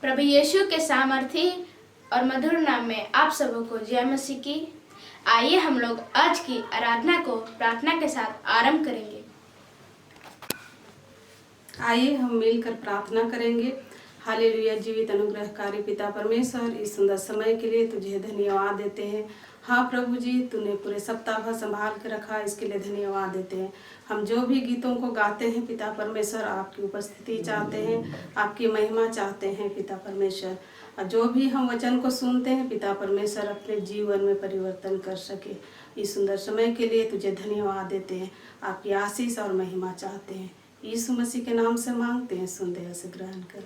प्रभु यीशु के सामर्थी और मधुर नाम में आप सबों को जय मसीह की। आइए हम लोग आज की आराधना को प्रार्थना के साथ आरंभ करेंगे। आइए हम मिलकर प्रार्थना करेंगे। हालेलुया। जीवित अनुग्रहकारी पिता परमेश्वर, इस सुंदर समय के लिए तुझे धन्यवाद देते हैं। हाँ प्रभु जी, तूने पूरे सप्ताह भर संभाल के रखा, इसके लिए धन्यवाद देते हैं। हम जो भी गीतों को गाते हैं पिता परमेश्वर, आपकी उपस्थिति चाहते हैं, आपकी महिमा चाहते हैं पिता परमेश्वर। और जो भी हम वचन को सुनते हैं पिता परमेश्वर, अपने जीवन में परिवर्तन कर सके। इस सुंदर समय के लिए तुझे धन्यवाद देते हैं, आपकी आशीष और महिमा चाहते हैं। यीशु मसीह के नाम से मांगते हैं, सुन दया से ग्रहण कर,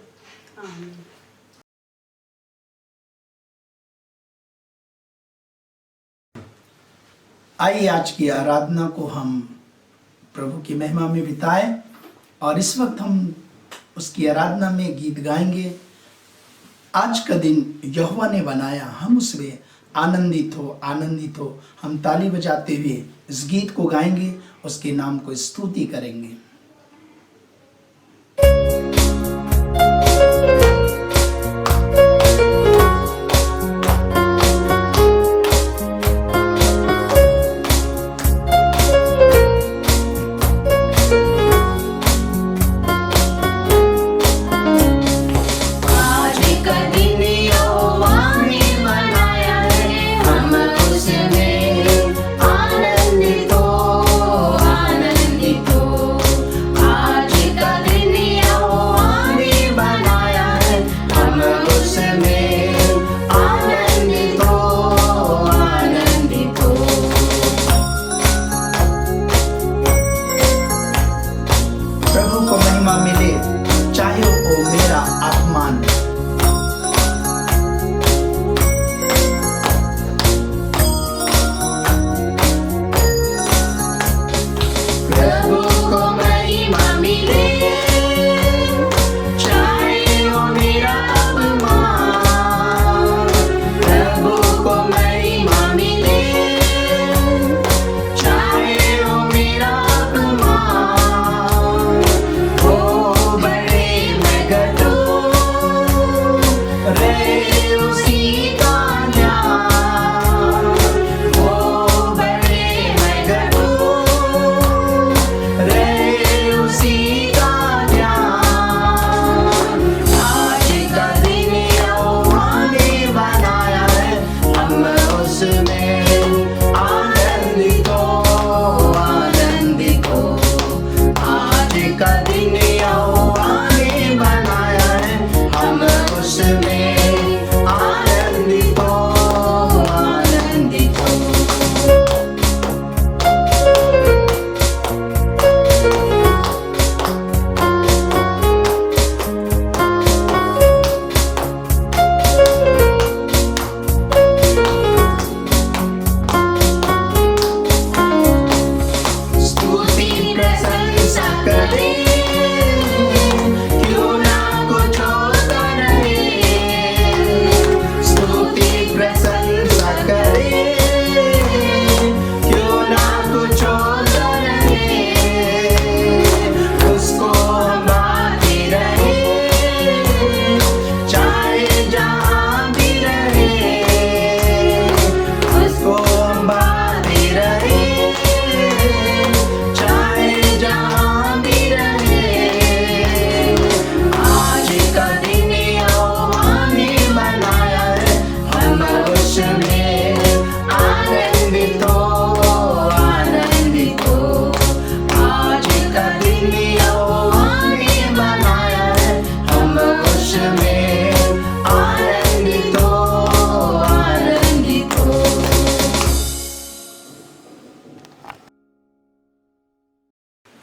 आमीन। आइए आज की आराधना को हम प्रभु की महिमा में बिताएं और इस वक्त हम उसकी आराधना में गीत गाएंगे। आज का दिन यहोवा ने बनाया, हम उसमें आनंदित हो, आनंदित हो। हम ताली बजाते हुए इस गीत को गाएंगे, उसके नाम को स्तुति करेंगे।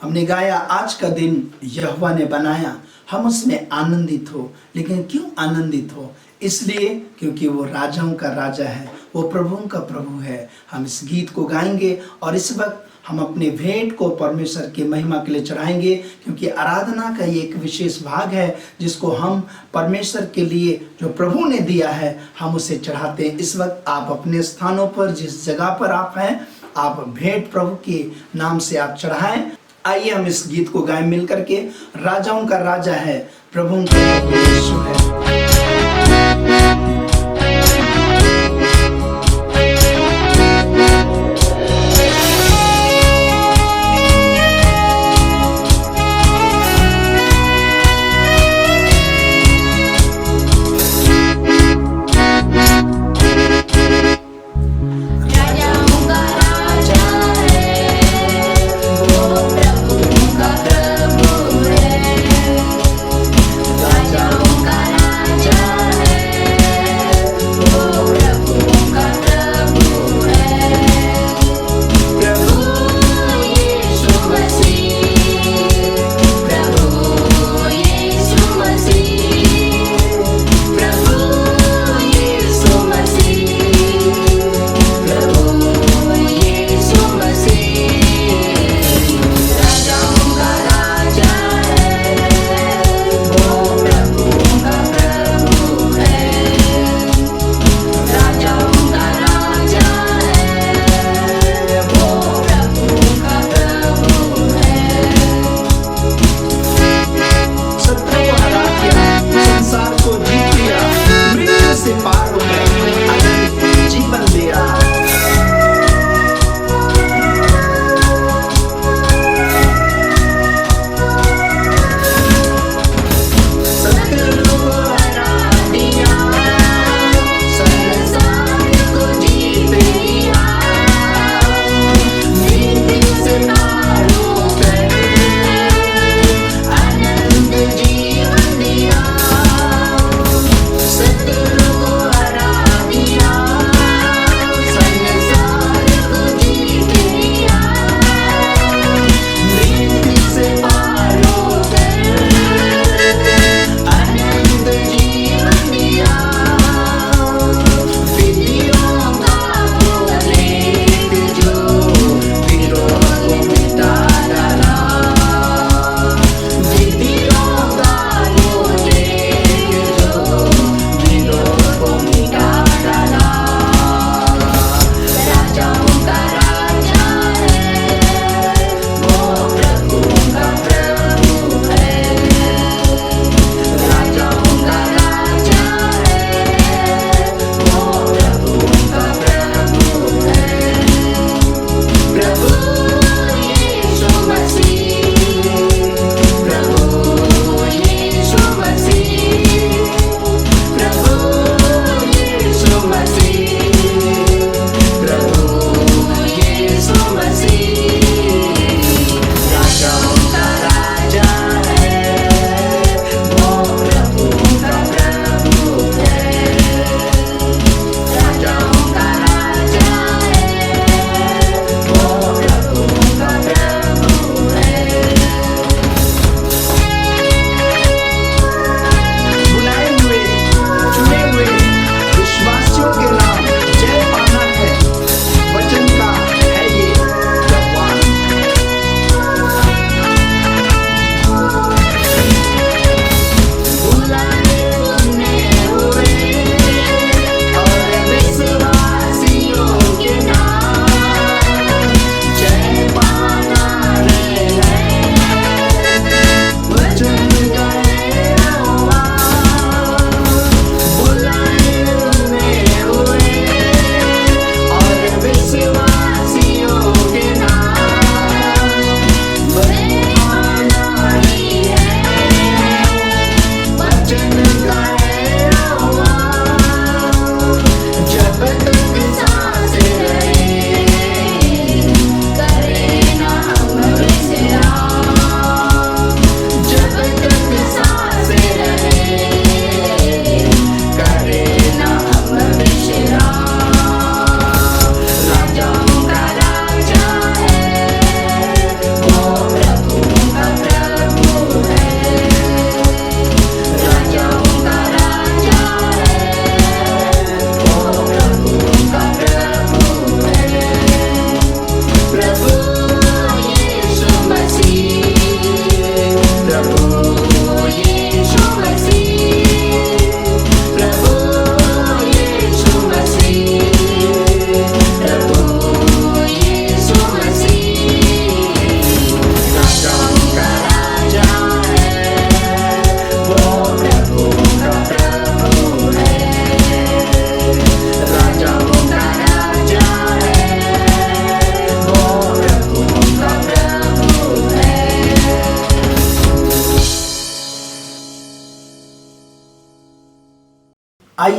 हमने गाया, आज का दिन यहोवा ने बनाया, हम उसमें आनंदित हो। लेकिन क्यों आनंदित हो? इसलिए क्योंकि वो राजाओं का राजा है, वो प्रभुओं का प्रभु है। हम इस गीत को गाएंगे और इस वक्त हम अपने भेंट को परमेश्वर की महिमा के लिए चढ़ाएंगे, क्योंकि आराधना का ये एक विशेष भाग है जिसको हम परमेश्वर के लिए जो प्रभु ने दिया है हम उसे चढ़ाते हैं। इस वक्त आप अपने स्थानों पर, जिस जगह पर आप हैं, आप भेंट प्रभु के नाम से आप चढ़ाएं। आइए हम इस गीत को गाएं मिल करके। राजाओं का राजा है, प्रभु का यीशु है।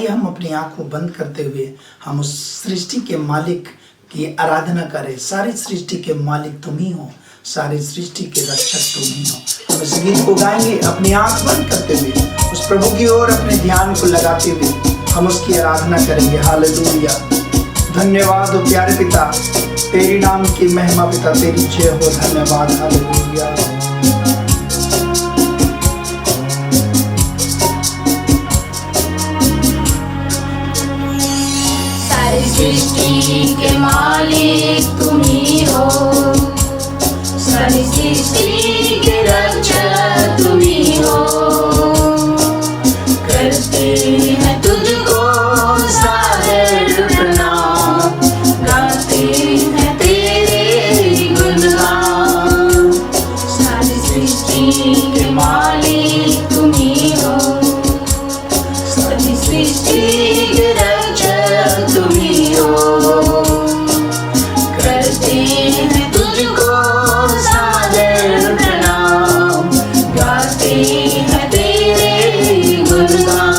आइए हम अपनी आँख को बंद करते हुए हम उस सृष्टि के मालिक की आराधना करें। सारी सृष्टि के मालिक तुम ही हो, सारी सृष्टि के रक्षक तुम ही हो। हम इस गीत को गाएंगे अपनी आँख बंद करते हुए, उस प्रभु की ओर अपने ध्यान को लगाते हुए हम उसकी आराधना करेंगे। हालेलुया। धन्यवाद हो प्यारे पिता, तेरी नाम की महिमा पिता, तेरी जय हो। धन्यवाद। हालेलुया। सारी सृष्टि के मालिक तुम ही हो, सारी सृष्टि के रक्षक तुम ही हो। करते हैं तुझको सादर प्रणाम, गाते हैं तेरे गुणगान। सारी सृष्टि के मालिक तुम ही हो, सारी सृष्टि के रक्षक तुम ही हो। करते हैं तुझको सादर प्रणाम, गाते हैं तेरे गुणगान।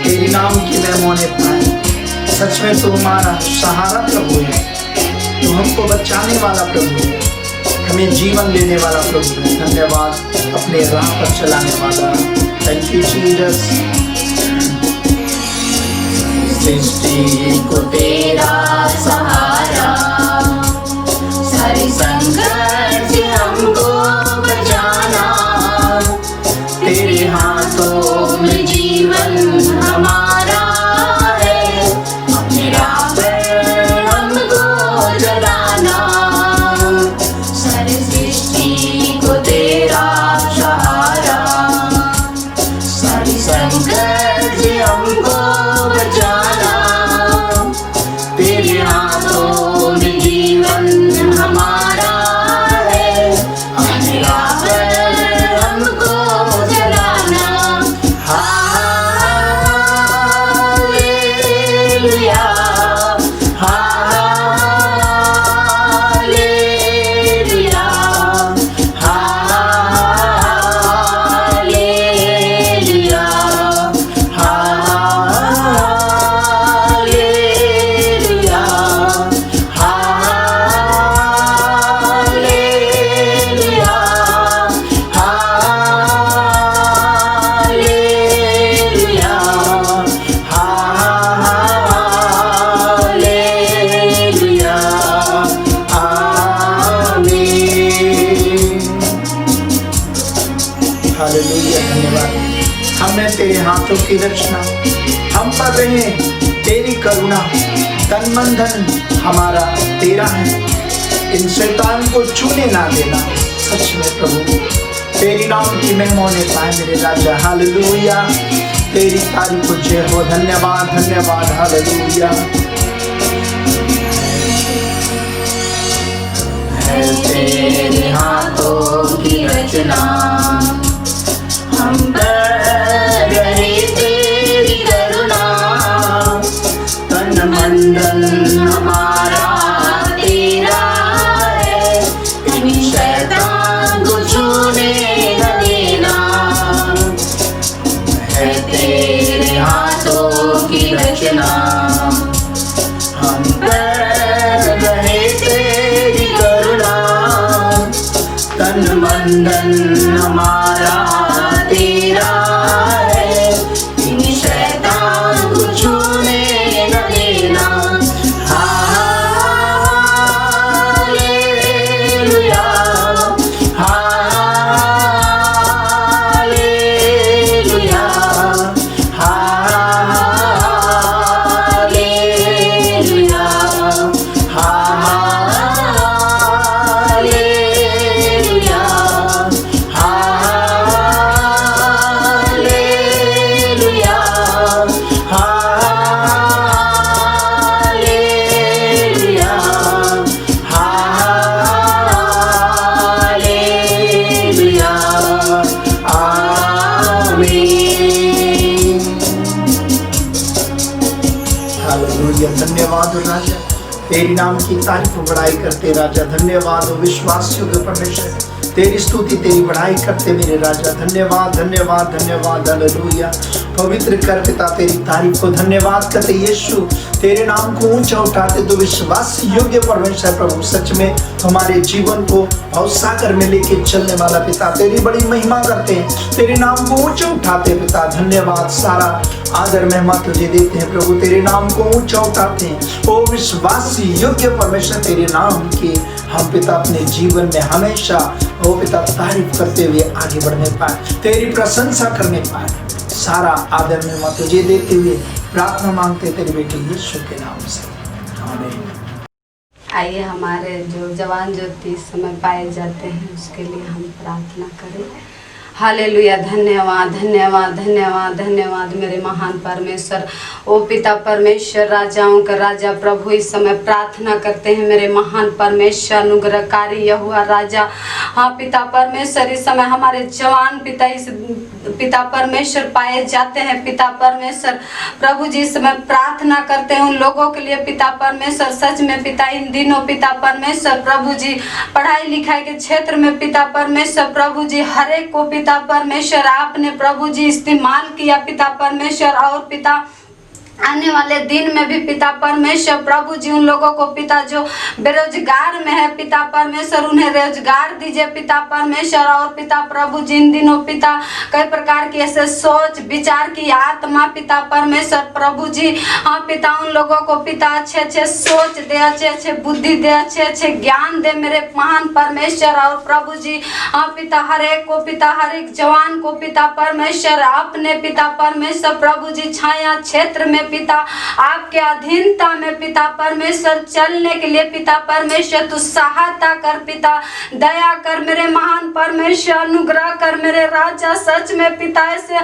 तेरी नाम की महिमा ने पाए। सच में तू हमारा सहारा प्रभु है, तू हमको बचाने वाला प्रभु है, हमें जीवन देने वाला प्रभु है। धन्यवाद, अपने राह पर चलाने वाला। Thank you Jesus. सृष्टि को तेरा सहारा, सारी संकट से हमको बचाना। तेरे हाथों में जीवन हमारा है, अपने राह पर हमको चलाना। सारी सृष्टि को तेरा सहारा, सारी संकट से हमको बचाना। तेरे हाथों में जीवन हमारा है, अपने राह पर हमको चलाना। Hallelujah, hallelujah, hallelujah, hallelujah, hallelujah, hallelujah, hallelujah, आमीन। हालेलुया। धन्यवाद। हमने तेरे हाथों की रचना, हम पर रहे तेरी करुणा। तन मन धन हमारा तेरा है, इन शैतान को छूने ना देना। सच में प्रभु तेरी नाम की महिमा ने पाए मेरे राजा। हालेलुया। तेरी तारीफ को जय हो। धन्यवाद, धन्यवाद। हालेलुया। है तेरे हाथों की रचना, हम पर रहे तेरी करुणा। तन मन धन हमारा तेरा है, कहीं शैतान को छूने न देना। है तेरे हाथों की रचना, हम पर रहे तेरी करुणा। तन मन धन हमारा तेरा हालेलुया। धन्यवाद हो राजा, तेरी नाम की तारीफ बढ़ाई करते राजा। धन्यवाद हो विश्वासियों के परमेश्वर, तेरी स्तुति तेरी बढ़ाई करते मेरे राजा। धन्यवाद धन्यवाद धन्यवाद। हालेलुया। पवित्र कर पिता तेरी तारीफ को, धन्यवाद करते यीशु, तेरे नाम को ऊंचा उठाते तो विश्वास योग्य परमेश्वर प्रभु, सच में हमारे जीवन को भवसागर में लेके चलने वाला पिता, तेरी बड़ी महिमा करते हैं, तेरे नाम को ऊंचा उठाते पिता। धन्यवाद, सारा आदर महिमा तुझे देते हैं प्रभु, तेरे नाम को ऊंचा उठाते हैं। ओ विश्वासी योग्य परमेश्वर, तेरे नाम की हम पिता अपने जीवन में हमेशा ओ पिता तारीफ करते हुए आगे बढ़ने पाए, तेरी प्रशंसा करने पाए। सारा आदर महिमा तुझे देते हुए प्रार्थना मांगते तेरे बेटे यीशु के नाम से, आमीन। आइए हमारे जो जवान ज्योति इस समय पाए जाते हैं उसके लिए हम प्रार्थना करें। हालेलुया। धन्यवाद धन्यवाद धन्यवाद धन्यवाद मेरे महान परमेश्वर, ओ पिता परमेश्वर, राजाओं का राजा प्रभु, इस समय प्रार्थना करते हैं मेरे महान परमेश्वर, अनुग्रहकारी यहोवा राजा। हाँ पिता परमेश्वर, इस समय हमारे जवान पिता इस पिता परमेश्वर पाए जाते हैं पिता परमेश्वर प्रभु जी, इस समय प्रार्थना करते हैं उन लोगों के लिए पिता परमेश्वर। सच में पिता इन दिनों पिता परमेश्वर प्रभु जी पढ़ाई लिखाई के क्षेत्र में पिता परमेश्वर प्रभु जी हर एक को पिता परमेश्वर आपने प्रभु जी इस्तेमाल किया पिता परमेश्वर, और पिता आने वाले दिन में भी पिता परमेश्वर प्रभु जी उन लोगों को पिता जो बेरोजगार में है पिता परमेश्वर उन्हें रोजगार दीजिए पिता परमेश्वर। और पिता प्रभु जी इन दिनों पिता कई प्रकार की ऐसे सोच विचार की आत्मा पिता परमेश्वर प्रभु जी, हाँ पिता उन लोगों को पिता अच्छे अच्छे सोच दे, अच्छे अच्छे बुद्धि दे, अच्छे अच्छे ज्ञान दे मेरे महान परमेश्वर। और प्रभु जी हाँ पिता हर एक को पिता हर एक जवान को पिता परमेश्वर अपने पिता परमेश्वर प्रभु जी छाया क्षेत्र में पिता आपके अधीनता में पिता परमेश्वर चलने के लिए पिता परमेश्वर तू सहायता कर पिता, दया कर मेरे महान परमेश्वर, अनुग्रह कर मेरे राजा। सच में पिता ऐसे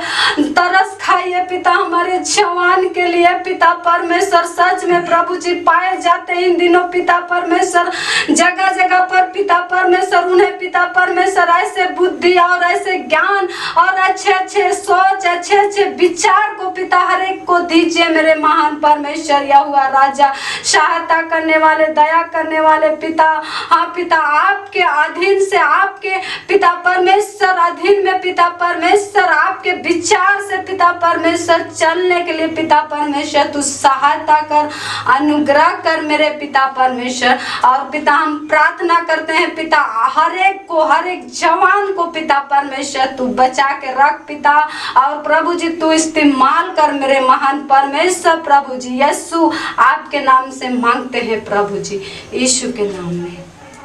तरस खाइए पिता हमारे जवान के लिए पिता परमेश्वर, सच में प्रभु जी पाए जाते हैं इन दिनों पिता परमेश्वर जगह जगह पर पिता परमेश्वर, उन्हें पिता परमेश्वर ऐसे बुद्धि और ऐसे ज्ञान और अच्छे अच्छे सोच, अच्छे अच्छे विचार को पिता हर एक को दीजिए मेरे महान परमेश्वर यहोवा राजा। सहायता करने वाले, दया करने वाले पिता, हाँ पिता आपके अधीन से आपके पिता परमेश्वर अधीन में पिता परमेश्वर आपके विचार से पिता परमेश्वर चलने के लिए पिता परमेश्वर तू सहायता कर, अनुग्रह कर मेरे पिता परमेश्वर। और पिता हम प्रार्थना करते हैं पिता हर एक को, हर एक जवान को पिता परमेश्वर तू बचा के रख पिता, और प्रभु जी तू इस्तेमाल कर मेरे महान परमेश्वर प्रभु जी। यीशु आपके नाम से मांगते हैं प्रभु जी, यीशु के नाम में,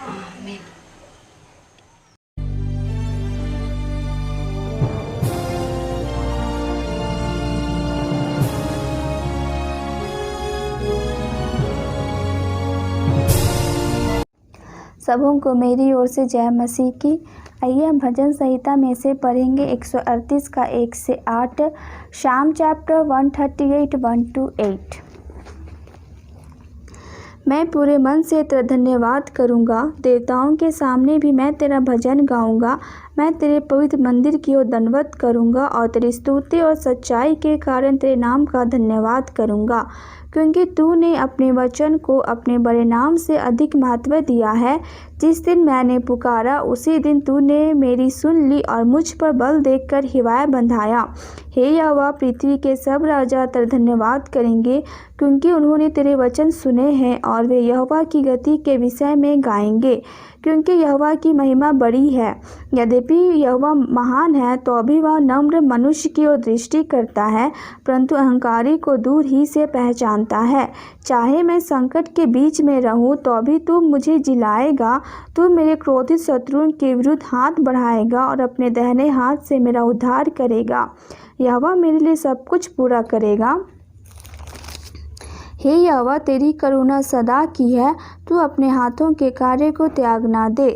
आमीन। सबों को मेरी ओर से जय मसीह की। आइए हम भजन संहिता में से पढ़ेंगे 138 का 1 से 8, शाम चैप्टर 138 1 to 8। मैं पूरे मन से तेरा धन्यवाद करूँगा, देवताओं के सामने भी मैं तेरा भजन गाऊँगा। मैं तेरे पवित्र मंदिर की ओर दंडवत करूँगा और तेरी स्तुति और सच्चाई के कारण तेरे नाम का धन्यवाद करूँगा, क्योंकि तूने अपने वचन को अपने बड़े नाम से अधिक महत्व दिया है। जिस दिन मैंने पुकारा उसी दिन तूने मेरी सुन ली और मुझ पर बल देखकर हिवाए बंधाया। हे यहोवा, पृथ्वी के सब राजा तेरा धन्यवाद करेंगे, क्योंकि उन्होंने तेरे वचन सुने हैं और वे यहोवा की गति के विषय में गाएंगे, क्योंकि यहोवा की महिमा बड़ी है। यद्यपि यहोवा महान है तो भी वह नम्र मनुष्य की ओर दृष्टि करता है, परंतु अहंकारी को दूर ही से पहचानता है। चाहे मैं संकट के बीच में रहूं तो भी तू मुझे जिलाएगा। तू मेरे क्रोधित शत्रुओं के विरुद्ध हाथ बढ़ाएगा और अपने दाहिने हाथ से मेरा उद्धार करेगा। यहोवा मेरे लिए सब कुछ पूरा करेगा। हे यहोवा, तेरी करुणा सदा की है, तू अपने हाथों के कार्य को त्याग ना दे।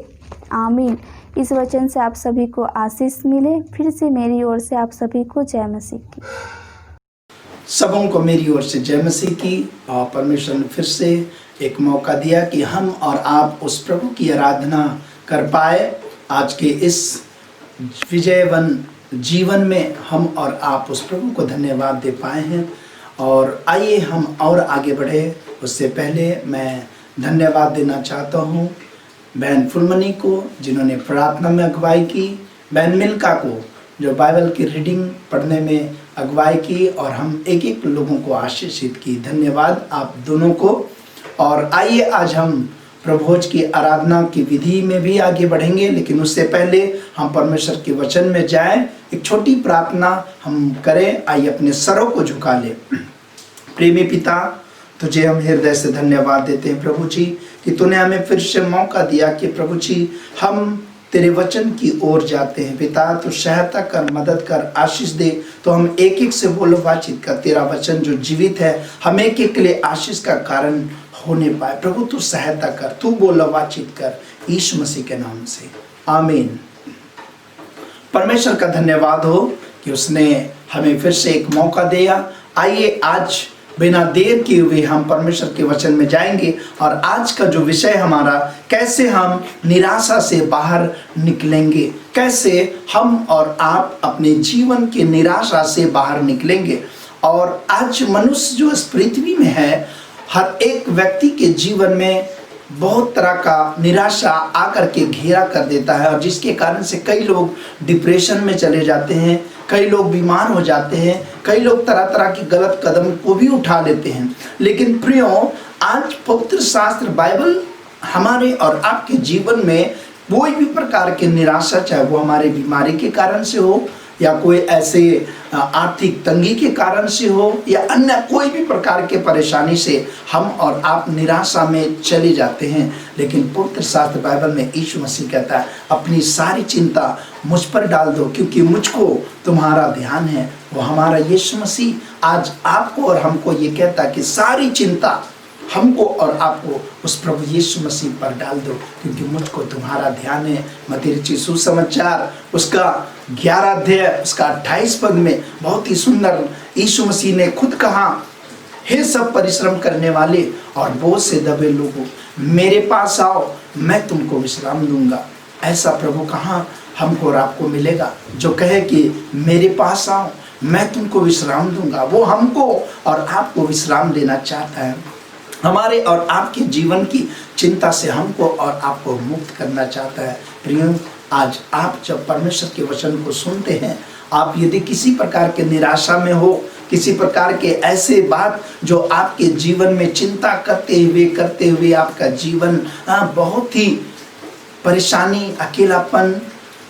आमीन। इस वचन से आप सभी को आशीष मिले। फिर से मेरी ओर से आप सभी को जय मसीह की। सबों को मेरी ओर से जय मसीह की। और परमेश्वर ने फिर से एक मौका दिया कि हम और आप उस प्रभु की आराधना कर पाए। आज के इस विजयवन जीवन में हम और आप उस प्रभु को धन्यवाद दे पाए हैं। और आइए हम और आगे बढ़े। उससे पहले मैं धन्यवाद देना चाहता हूँ बहन फुलमनी को जिन्होंने प्रार्थना में अगुवाई की, बहन मिल्का को जो बाइबल की रीडिंग पढ़ने में अगुवाई की और हम एक एक लोगों को आशीषित की। धन्यवाद आप दोनों को। और आइए आज हम प्रभोज की आराधना की विधि में भी आगे बढ़ेंगे, लेकिन उससे पहले हम परमेश्वर के वचन में जाएं। एक छोटी प्रार्थना हम करें। आइए अपने सरों को झुका ले। प्रेमी पिता, तुझे हम हृदय से धन्यवाद देते हैं प्रभु जी कि तूने हमें फिर से मौका दिया कि प्रभु जी हम तेरे वचन की ओर जाते हैं। पिता तू सहायता कर, मदद कर, आशीष दे। तो हम एक एक से बोलो, बातचीत कर। तेरा वचन जो जीवित है हम एक एक के लिए आशीष का कारण होने पाए। प्रभु तू सहायता कर, तू बोलो, बातचीत कर, यीशु मसीह के नाम से आमीन। परमेश्वर का धन्यवाद हो कि उसने हमें फिर से एक मौका दिया। आइए आज बिना देर किए हुए हम परमेश्वर के वचन में जाएंगे। और आज का जो विषय हमारा, कैसे हम निराशा से बाहर निकलेंगे, कैसे हम और आप अपने जीवन के निराशा से बाहर निकलेंगे। और आज मनुष्य जो इस पृथ्वी में है, हर एक व्यक्ति के जीवन में बहुत तरह का निराशा आकर के घेरा कर देता है, और जिसके कारण से कई लोग डिप्रेशन में चले जाते हैं, कई लोग बीमार हो जाते हैं, कई लोग तरह तरह की गलत कदम को भी उठा लेते हैं। लेकिन प्रियो, आज पवित्र शास्त्र बाइबल हमारे और आपके जीवन में कोई भी प्रकार की निराशा, चाहे वो हमारे बीमारी के कारण से हो या कोई ऐसे आर्थिक तंगी के कारण से हो या अन्य कोई भी प्रकार के परेशानी से हम और आप निराशा में चले जाते हैं। लेकिन पवित्र शास्त्र बाइबल में यीशु मसीह कहता है, अपनी सारी चिंता मुझ पर डाल दो क्योंकि मुझको तुम्हारा ध्यान है। वो हमारा यीशु मसीह आज आपको और हमको ये कहता है कि सारी चिंता हमको और आपको उस प्रभु यीशु मसीह पर डाल दो क्योंकि मुझको तुम्हारा ध्यान है। मत्ती रचित सुसमाचार उसका 11 अध्याय उसका 28 पद में बहुत ही सुंदर यीशु मसीह ने खुद कहा, हे सब परिश्रम करने वाले और बोझ से दबे लोगों, मेरे पास आओ, मैं तुमको विश्राम दूंगा। ऐसा प्रभु कहाँ हमको और आपको मिलेगा जो कहे कि मेरे पास आओ, मैं तुमको विश्राम दूंगा। वो हमको और आपको विश्राम देना चाहता है। हमारे और आपके जीवन की चिंता से हमको और आपको मुक्त करना चाहता है। प्रियो, आज आप जब परमेश्वर के वचन को सुनते हैं, आप यदि किसी प्रकार के निराशा में हो, किसी प्रकार के ऐसे बात जो आपके जीवन में चिंता करते हुए आपका जीवन बहुत ही परेशानी, अकेलापन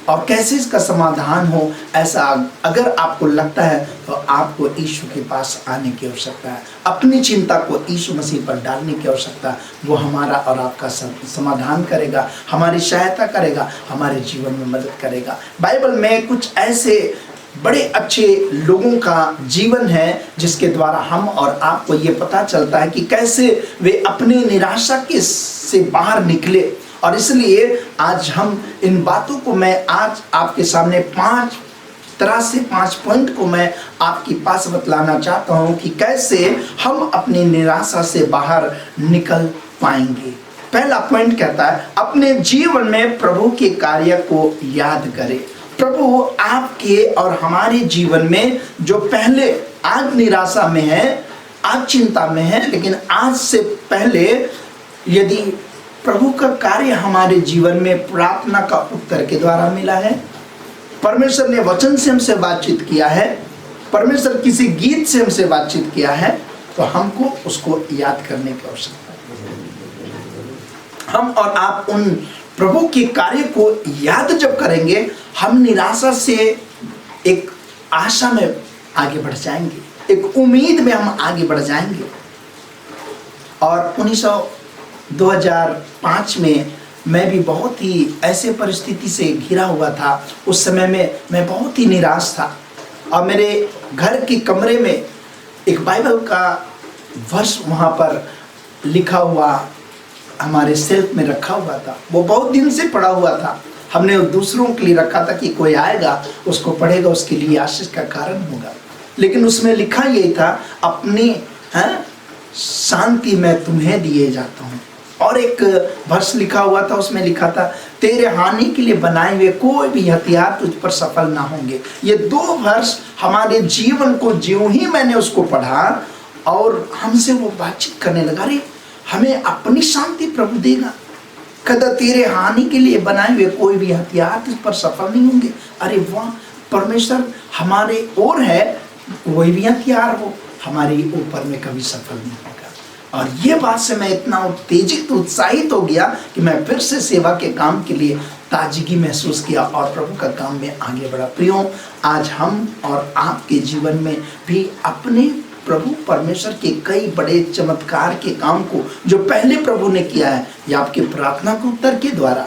और कैसे इसका समाधान हो, ऐसा अगर आपको लगता है तो आपको यीशु के पास आने की आवश्यकता है। अपनी चिंता को यीशु मसीह पर डालने की आवश्यकता है। वो हमारा और आपका समाधान करेगा, हमारी सहायता करेगा, हमारे जीवन में मदद करेगा। बाइबल में कुछ ऐसे बड़े अच्छे लोगों का जीवन है जिसके द्वारा हम और आपको ये पता चलता है कि कैसे वे अपनी निराशा के से बाहर निकले। और इसलिए आज हम इन बातों को मैं आज आपके सामने 5 पॉइंट को मैं आपके पास बतलाना चाहता हूं कि कैसे हम अपनी निराशा से बाहर निकल पाएंगे। पहला पॉइंट कहता है, अपने जीवन में प्रभु के कार्य को याद करें। प्रभु आपके और हमारे जीवन में जो पहले आज निराशा में है, आज चिंता में है, लेकिन आज से पहले यदि प्रभु का कार्य हमारे जीवन में प्रार्थना का उत्तर के द्वारा मिला है, परमेश्वर ने वचन से हमसे बातचीत किया है, परमेश्वर किसी गीत से हमसे बातचीत किया है, तो हमको उसको याद करने की आवश्यकता है। हम और आप उन प्रभु के कार्य को याद जब करेंगे, हम निराशा से एक आशा में आगे बढ़ जाएंगे, एक उम्मीद में हम आगे बढ़ जाएंगे। और 2005 में मैं भी बहुत ही ऐसे परिस्थिति से घिरा हुआ था। उस समय में मैं बहुत ही निराश था और मेरे घर के कमरे में एक बाइबल का वर्ष वहाँ पर लिखा हुआ हमारे सेल्फ में रखा हुआ था। वो बहुत दिन से पड़ा हुआ था। हमने दूसरों के लिए रखा था कि कोई आएगा उसको पढ़ेगा, उसके लिए आशीष का कारण होगा। लेकिन उसमें लिखा यही था, अपनी शांति मैं तुम्हें दिए जाता हूँ। और एक वर्ष लिखा हुआ था, उसमें लिखा था, तेरे हानि के लिए बनाए हुए कोई भी हथियार तुझ पर सफल ना होंगे। ये 2 वर्ष हमारे जीवन को ज्यों ही मैंने उसको पढ़ा और हमसे वो बातचीत करने लगा, अरे हमें अपनी शांति प्रभु देगा, कहता तेरे हानि के लिए बनाए हुए कोई भी हथियार इस पर सफल नहीं होंगे। अरे वाह, परमेश्वर हमारे ओर है, कोई भी हथियार हो हमारे ऊपर में कभी सफल नहीं होगा। और ये बात से मैं इतना उत्तेजित उत्साहित हो गया कि मैं फिर से सेवा के काम के लिए ताजगी महसूस किया और प्रभु का काम में आगे बढ़ा। प्रियो, आज हम और आपके जीवन में भी अपने प्रभु परमेश्वर के कई बड़े चमत्कार के काम को जो पहले प्रभु ने किया है, या आपके प्रार्थना के उत्तर के द्वारा,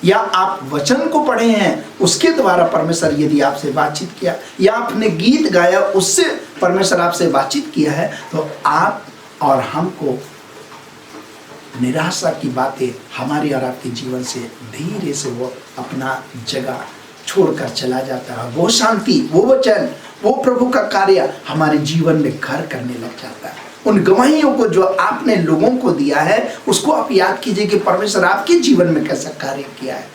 या आप वचन को पढ़े हैं उसके द्वारा परमेश्वर यदि आपसे बातचीत किया, या आपने गीत गाया उससे परमेश्वर आपसे बातचीत किया है, तो आप और हमको निराशा की बातें हमारे और आपके जीवन से धीरे से वो अपना जगह छोड़कर चला जाता है। वो शांति, वो वचन, वो प्रभु का कार्य हमारे जीवन में घर करने लग जाता है। उन गवाहियों को जो आपने लोगों को दिया है उसको आप याद कीजिए कि परमेश्वर आपके जीवन में कैसा कार्य किया है।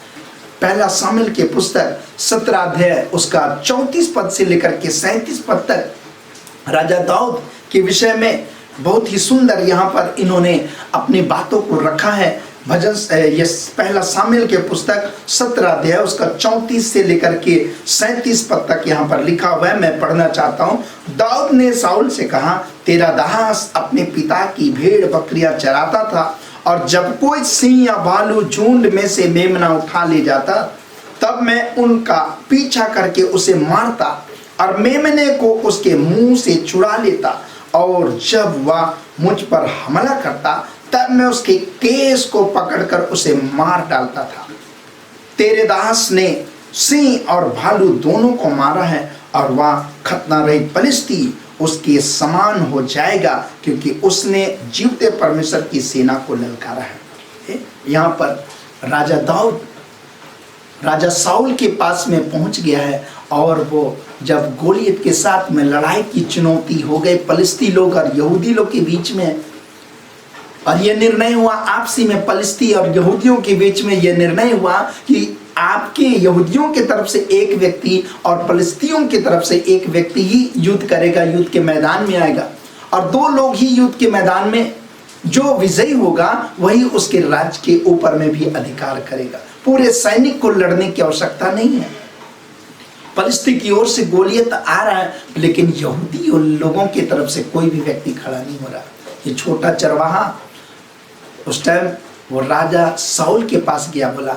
पहला शामिल के पुस्तक 17 अध्याय उसका 34 पद से लेकर के 37 पद तक राजा दाऊद के विषय में बहुत ही सुंदर यहाँ पर इन्होंने अपनी बातों को रखा है। भजन ये पहला शामिल के पुस्तक 17 अध्याय उसका 34 से लेकर के 37 पद तक यहाँ पर लिखा हुआ है, मैं पढ़ना चाहता हूँ। दाऊद ने शाऊल से कहा, तेरा दास अपने पिता की भेड़ बकरियां चराता था, और जब कोई सिंह या भालू झुंड में से मेमना उठा ले जाता, तब मैं उनका पीछा करके उसे मारता और मेमने को उसके मुंह से छुड़ा लेता, और जब वह मुझ पर हमला करता तब मैं उसके केस को पकड़कर उसे मार डालता था। तेरे दास ने सिंह और भालू दोनों को मारा है, और वह खतना रहित पलिश्ती उसके समान हो जाएगा, क्योंकि उसने जीवते परमेश्वर की सेना को ललकारा है। यहाँ पर राजा दाऊद राजा शाऊल के पास में पहुंच गया है, और वो जब गोलियत के साथ में लड़ाई की चुनौती हो गई पलिश्ती लोग और यहूदी लोग के बीच में, और यह निर्णय हुआ आपसी में, पलिश्ती और यहूदियों के बीच में यह निर्णय हुआ कि आपके यहूदियों की तरफ से एक व्यक्ति और पलिश्तियों की तरफ से एक व्यक्ति ही युद्ध करेगा, युद्ध के मैदान में आएगा, और दो लोग ही युद्ध के मैदान में, जो विजयी होगा वही उसके राज्य के ऊपर में भी अधिकार करेगा। पूरे सैनिक को लड़ने की आवश्यकता नहीं है। पलिश्ती की ओर से गोलियत आ रहा है, लेकिन यहूदी लोगों की तरफ से कोई भी व्यक्ति खड़ा नहीं हो रहा। ये छोटा चरवाहा उस टाइम वो राजा शाऊल के पास गया, बोला,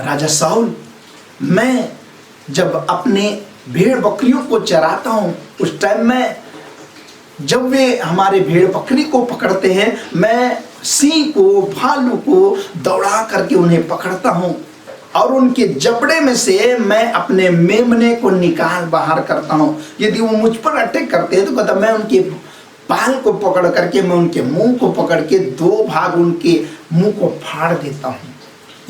राजा शाऊल, मैं जब अपने भेड़ बकरियों को चराता हूँ उस टाइम में जब वे हमारे भेड़ बकरी को पकड़ते हैं, मैं सिंह को भालू को दौड़ा करके उन्हें पकड़ता हूँ, और उनके जबड़े में से मैं अपने मेमने को निकाल बाहर करता हूँ। यदि वो मुझ पर अटैक करते हैं तो कहता मैं उनके बाल को पकड़ करके, मैं उनके मुंह को पकड़ के 2 भाग उनके मुंह को फाड़ देता हूँ।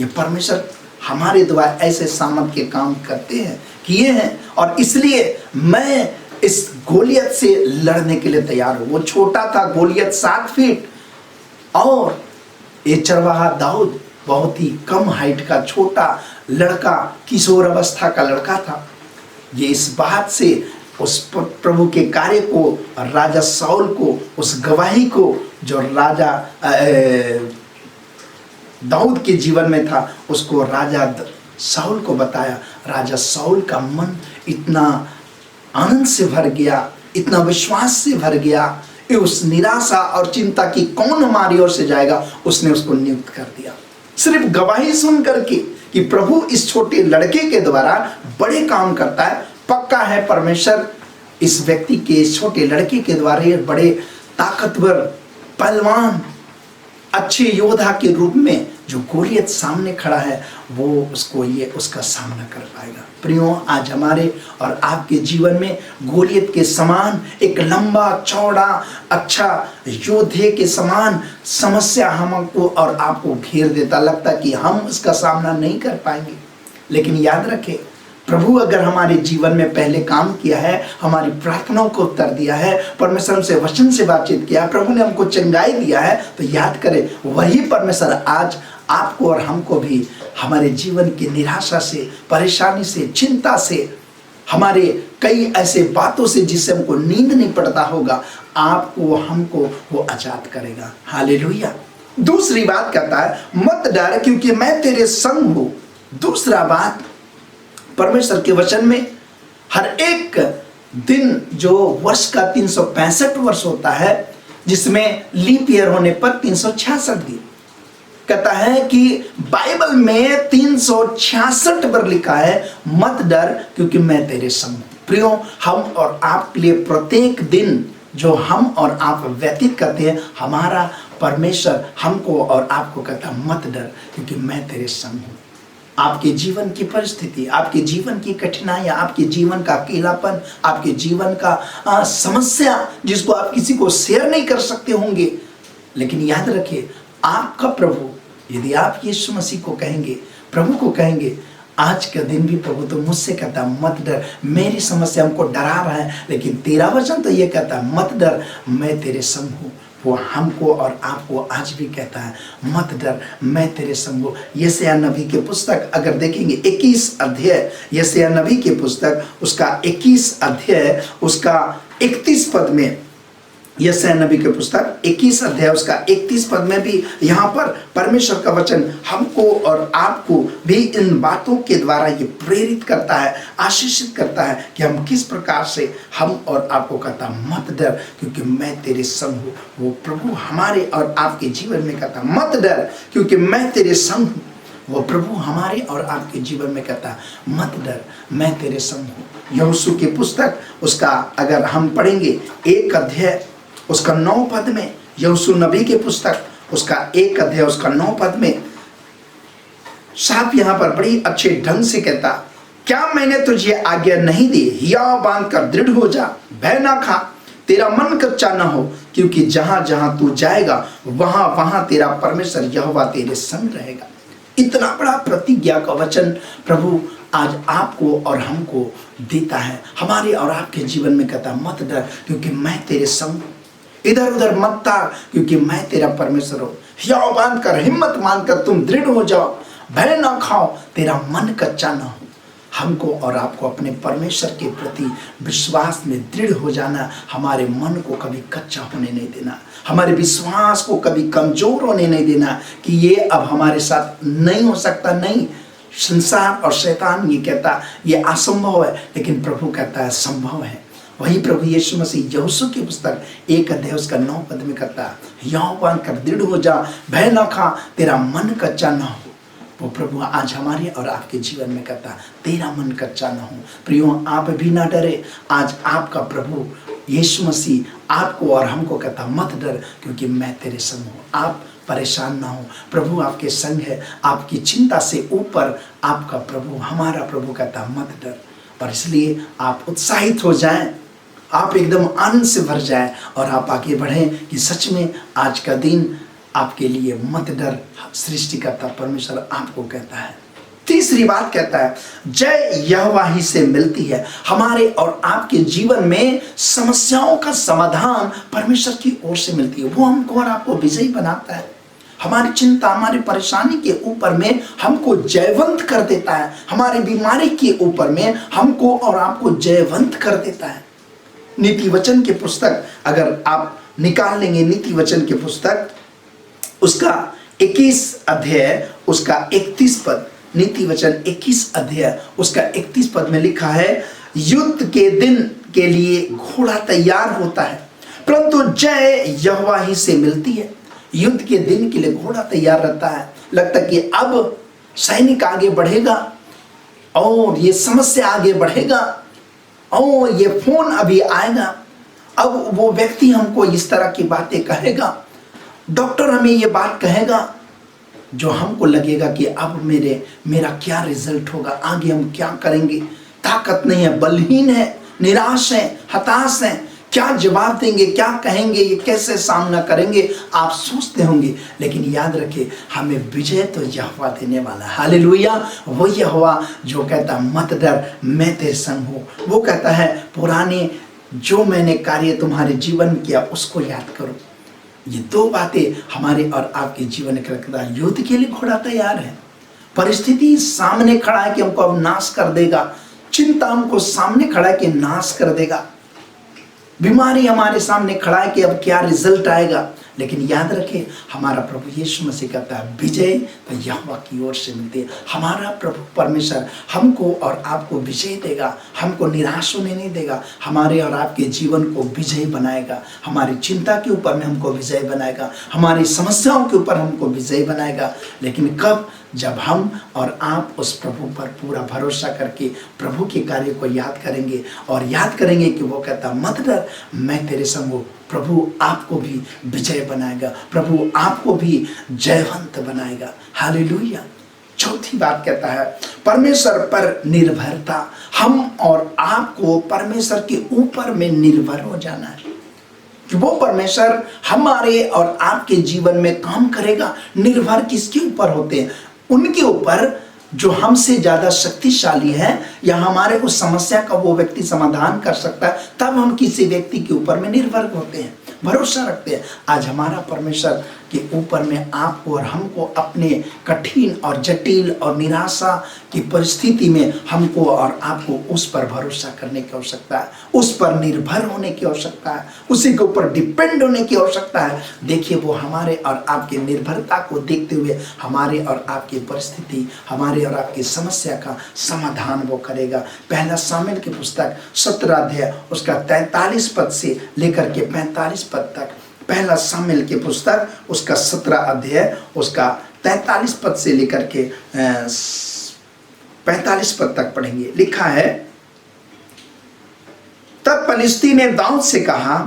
ये परमेश्वर हमारे द्वारा ऐसे सामर्थ के काम करते हैं, किए हैं, और इसलिए मैं इस गोलियत से लड़ने के लिए तैयार हूँ। वो छोटा था, गोलियत 7 फीट, और ये चरवाहा दाऊद बहुत ही कम हाइट का छोटा लड़का, किशोर अवस्था का लड़का था। ये इस बात से उस प्रभु के कार्य को, राजा शाऊल को, उस गवाही को जो राजा दाऊद के जीवन में था, उसको राजा शाऊल को बताया। राजा शाऊल का मन इतना आनंद से भर गया, इतना विश्वास से भर गया, उस निराशा और चिंता की कौन हमारी ओर से जाएगा, उसने उसको नियुक्त कर दिया। सिर्फ गवाही सुन करके कि प्रभु इस छोटे लड़के के द्वारा बड़े काम करता है, पक्का है परमेश्वर इस व्यक्ति के, इस छोटे लड़के के द्वारा बड़े ताकतवर, पहलवान, अच्छे योद्धा के रूप में जो गोलियत सामने खड़ा है वो उसका सामना कर पाएगा। प्रियो, आज हमारे और आपके जीवन में गोलियत के समान एक लंबा चौड़ा अच्छा योद्धे के समान समस्या हमको और आपको घेर देता, लगता कि हम इसका सामना नहीं कर पाएंगे। लेकिन याद रखें, प्रभु अगर हमारे जीवन में पहले काम किया है, हमारी प्रार्थनाओं को उत्तर दिया है, परमेश्वर से वचन से बातचीत किया, प्रभु ने हमको चंगाई दिया है, तो याद करें वही परमेश्वर आज आपको और हमको भी हमारे जीवन की निराशा से, परेशानी से, चिंता से, हमारे कई ऐसे बातों से जिससे हमको नींद नहीं पड़ता होगा, आपको हमको वो आजाद करेगा। हालेलुया। दूसरी बात कहता है मत डर क्योंकि मैं तेरे संग हूं। दूसरा बात परमेश्वर के वचन में हर एक दिन जो वर्ष का 365 वर्ष होता है, जिसमें लीप ईयर होने पर 366 दिन, कहता है कि बाइबल में 366 बार लिखा है मत डर क्योंकि मैं तेरे संग हूं। प्रियो, हम और आप के लिए प्रत्येक दिन जो हम और आप व्यतीत करते हैं, हमारा परमेश्वर हमको और आपको कहता मत डर क्योंकि मैं तेरे संग हूं। आपके जीवन की परिस्थिति, आपके जीवन की कठिनाइयां, आपके जीवन का अकेलापन, आपके जीवन का समस्या जिसको आप किसी को शेयर नहीं कर सकते होंगे, लेकिन याद रखिए आपका प्रभु, यदि आप यीशु मसीह को कहेंगे, प्रभु को कहेंगे, आज का दिन भी प्रभु तो मुझसे कहता मत डर, मेरी समस्या हमको डरा रहा है, लेकिन तेरा वचन तो ये कहता मत डर, मैं तेरे संग हूँ। वो हमको और आपको आज भी कहता है मत डर, मैं तेरे संग हूँ। यशायाह नबी की पुस्तक अगर देखेंगे 21 अध्याय, यशायाह नबी की पुस्तक उसका 21 अध्याय उसका 31 पद में, यशायाह नबी की पुस्तक 21 अध्याय उसका 31 पद में भी यहाँ पर परमेश्वर का वचन हमको और आपको भी इन बातों के द्वारा ये प्रेरित करता है, आशीषित करता है कि हम किस प्रकार से हम और आपको कहता मत डर क्योंकि मैं तेरे संग हूँ। वो प्रभु हमारे और आपके जीवन में कहता मत डर क्योंकि मैं तेरे संग हूँ। वो प्रभु हमारे और आपके जीवन में कहता मत डर, मैं तेरे संग हूँ। यहोशू की पुस्तक उसका अगर हम पढ़ेंगे 1 अध्याय उसका 9 पद में, यहोशू नबी की पुस्तक उसका 1 अध्याय उसका 9 पद में साफ यहाँ पर बड़ी अच्छे ढंग से कहता, क्या मैंने तुझे आज्ञा नहीं दी, हियाव बांध कर दृढ़ हो जा, भय ना खा, तेरा मन कच्चा ना हो, क्योंकि जहां जहां तू जाएगा वहां वहां तेरा परमेश्वर यहोवा तेरे संग रहेगा। इतना बड़ा प्रतिज्ञा का वचन प्रभु आज आपको और हमको देता है, हमारे और आपके जीवन में कहता मत डर क्योंकि मैं तेरे संग हूं। इधर उधर मत तार क्योंकि मैं तेरा परमेश्वर हूं। हियाव बांध कर, हिम्मत मान कर तुम दृढ़ हो जाओ, भय ना खाओ, तेरा मन कच्चा ना हो। हमको और आपको अपने परमेश्वर के प्रति विश्वास में दृढ़ हो जाना, हमारे मन को कभी कच्चा होने नहीं देना, हमारे विश्वास को कभी कमजोर होने नहीं देना कि ये अब हमारे साथ नहीं हो सकता। नहीं, संसार और शैतान ये कहता ये असंभव है, लेकिन प्रभु कहता है संभव है। वही प्रभु यीशु मसीह यहोशू की पुस्तक 1 अध्याय उसका 9 पद में कहता है हियाव बांध कर दृढ़ हो जा, भय ना खा, तेरा मन कच्चा ना हो। वो प्रभु आज हमारे और आपके जीवन में कहता तेरा मन कच्चा ना हो। प्रियो, आप भी ना डरे, आज आपका प्रभु यीशु मसीह आपको और हमको कहता मत डर क्योंकि मैं तेरे संग हूँ। आप परेशान ना हो, प्रभु आपके संग है। आपकी चिंता से ऊपर आपका प्रभु, हमारा प्रभु कहता मत डर। और इसलिए आप उत्साहित हो जाएं, आप एकदम आनंद से भर जाएं और आप आगे बढ़ें कि सच में आज का दिन आपके लिए मत डर, सृष्टिकर्ता परमेश्वर आपको कहता है। तीसरी बात कहता है जय यहोवा ही से मिलती है। हमारे और आपके जीवन में समस्याओं का समाधान परमेश्वर की ओर से मिलती है। वो हमको और आपको विजयी बनाता है। हमारी चिंता, हमारी परेशानी के ऊपर में हमको जयवंत कर देता है। हमारी बीमारी के ऊपर में हमको और आपको जयवंत कर देता है। नीति वचन की पुस्तक अगर आप निकाल लेंगे, नीति वचन की पुस्तक उसका 21 अध्याय उसका 31 पद, नीति वचन 21 अध्याय उसका 31 पद में लिखा है युद्ध के दिन के लिए घोड़ा तैयार होता है परंतु जय यहोवा ही से मिलती है। युद्ध के दिन के लिए घोड़ा तैयार रहता है, लगता कि अब सैनिक आगे बढ़ेगा और ये समस्या आगे बढ़ेगा और ये फोन अभी आएगा, अब वो व्यक्ति हमको इस तरह की बातें कहेगा, डॉक्टर हमें ये बात कहेगा, जो हमको लगेगा कि अब मेरा क्या रिजल्ट होगा, आगे हम क्या करेंगे। ताकत नहीं है, बलहीन है, निराश है, हताश है, क्या जवाब देंगे, क्या कहेंगे, ये कैसे सामना करेंगे, आप सोचते होंगे। लेकिन याद रखिए हमें विजय तो यहोवा देने वाला है। हालेलुया। वो यहोवा जो कहता मत डर, मैं तेरे संग हूँ। वो कहता है पुराने जो मैंने कार्य तुम्हारे जीवन में किया उसको याद करो। ये दो बातें हमारे और आपके जीवन में रखता है। युद्ध के लिए घोड़ा तैयार है, परिस्थिति सामने खड़ा है कि हमको अब नाश कर देगा, चिंता हमको सामने खड़ा है कि नाश कर देगा, बीमारी हमारे सामने खड़ा है कि अब क्या रिजल्ट आएगा, लेकिन याद रखें हमारा प्रभु यीशु मसीह कहता है विजय तो यहोवा की ओर से मिलती है। हमारा प्रभु परमेश्वर हमको और आपको विजय देगा, हमको निराश होने नहीं देगा, हमारे और आपके जीवन को विजय बनाएगा, हमारी चिंता के ऊपर में हमको विजय बनाएगा, हमारी समस्याओं के ऊपर हमको विजय बनाएगा। लेकिन कब? जब हम और आप उस प्रभु पर पूरा भरोसा करके प्रभु के कार्य को याद करेंगे और याद करेंगे कि वो कहता मत डर, मैं तेरे संग हूँ। प्रभु आपको भी विजय बनाएगा, प्रभु आपको भी जयवंत बनाएगा। हालेलुया। चौथी बात कहता है परमेश्वर पर निर्भरता। हम और आपको परमेश्वर के ऊपर में निर्भर हो जाना है कि वो परमेश्वर हमारे और आपके जीवन में काम करेगा। निर्भर किसके ऊपर होते हैं? उनके ऊपर जो हमसे ज्यादा शक्तिशाली है या हमारे उस समस्या का वो व्यक्ति समाधान कर सकता है, तब हम किसी व्यक्ति के ऊपर में निर्भर होते हैं, भरोसा रखते हैं। आज हमारा परमेश्वर के ऊपर में आपको और हमको अपने कठिन और जटिल और निराशा की परिस्थिति में हमको और आपको उस पर भरोसा करने की आवश्यकता है, उस पर निर्भर होने की आवश्यकता है, उसी के ऊपर डिपेंड होने की आवश्यकता है। देखिए वो हमारे और आपके निर्भरता को देखते हुए हमारे और आपकी परिस्थिति, हमारे और आपकी समस्या का समाधान वो करेगा। पहला शामिल की पुस्तक 17 अध्याय उसका 43 पद से लेकर के 45 पद तक। पहला शामिल की पुस्तक उसका 17 अध्याय उसका 43 पद से लेकर के 45 पद तक पढ़ेंगे। लिखा है तब पलिश्ती ने दाऊद से कहा,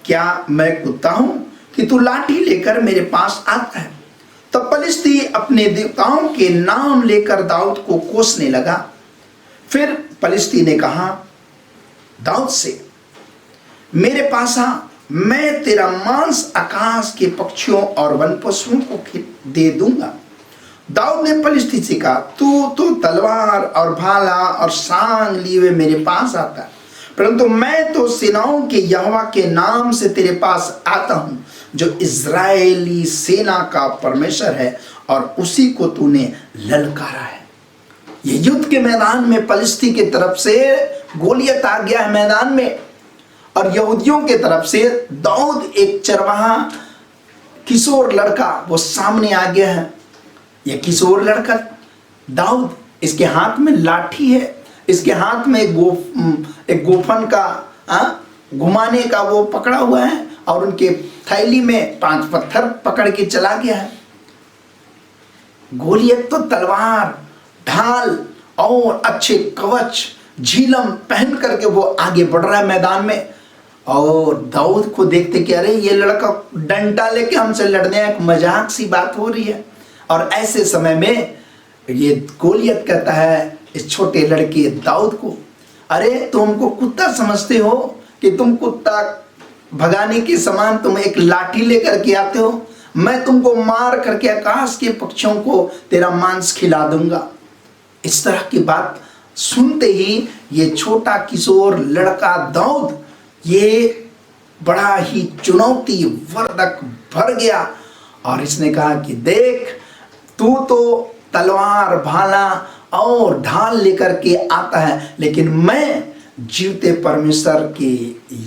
क्या मैं कुत्ता हूं कि तू लाठी लेकर मेरे पास आता है? तब पलिश्ती अपने देवताओं के नाम लेकर दाऊद को कोसने लगा। फिर पलिश्ती ने कहा दाऊद से, मेरे पास आ, मैं तेरा मांस आकाश के पक्षियों और वन पशुओं को दे दूंगा। दाऊद ने पलिश्ती से कहा, तू तो तलवार और भाला और सांग लिए हुए मेरे पास आता है, परंतु मैं तो सेनाओं के यहोवा के नाम से तेरे पास आता हूं, जो इज़राइली सेना का परमेश्वर है, और उसी को तूने ललकारा है। ये युद्ध के मैदान में पलिश्ती की तरफ से गोलियत आ गया है मैदान में, और यहूदियों के तरफ से दाऊद एक चरवाहा किशोर लड़का वो सामने आ गया है। ये किशोर लड़का दाऊद, इसके हाथ में लाठी है, इसके हाथ में एक गोफन का घुमाने का वो पकड़ा हुआ है, और उनके थैली में 5 पत्थर पकड़ के चला गया है। गोलियत तो तलवार, ढाल और अच्छे कवच झीलम पहन करके वो आगे बढ़ रहा है मैदान में, और दाऊद को देखते कि अरे ये लड़का डंडा लेके हमसे लड़ने, एक मजाक सी बात हो रही है। और ऐसे समय में ये गोलियत कहता है इस छोटे लड़के दाऊद को, अरे तुमको कुत्ता समझते हो कि तुम कुत्ता भगाने के समान तुम एक लाठी लेकर के आते हो? मैं तुमको मार करके आकाश के पक्षियों को तेरा मांस खिला दूंगा। इस तरह की बात सुनते ही ये छोटा किशोर लड़का दाऊद ये बड़ा ही चुनौती वर्धक भर गया, और इसने कहा कि देख तू तो तलवार भाला और ढाल लेकर के आता है, लेकिन मैं जीवते परमेश्वर के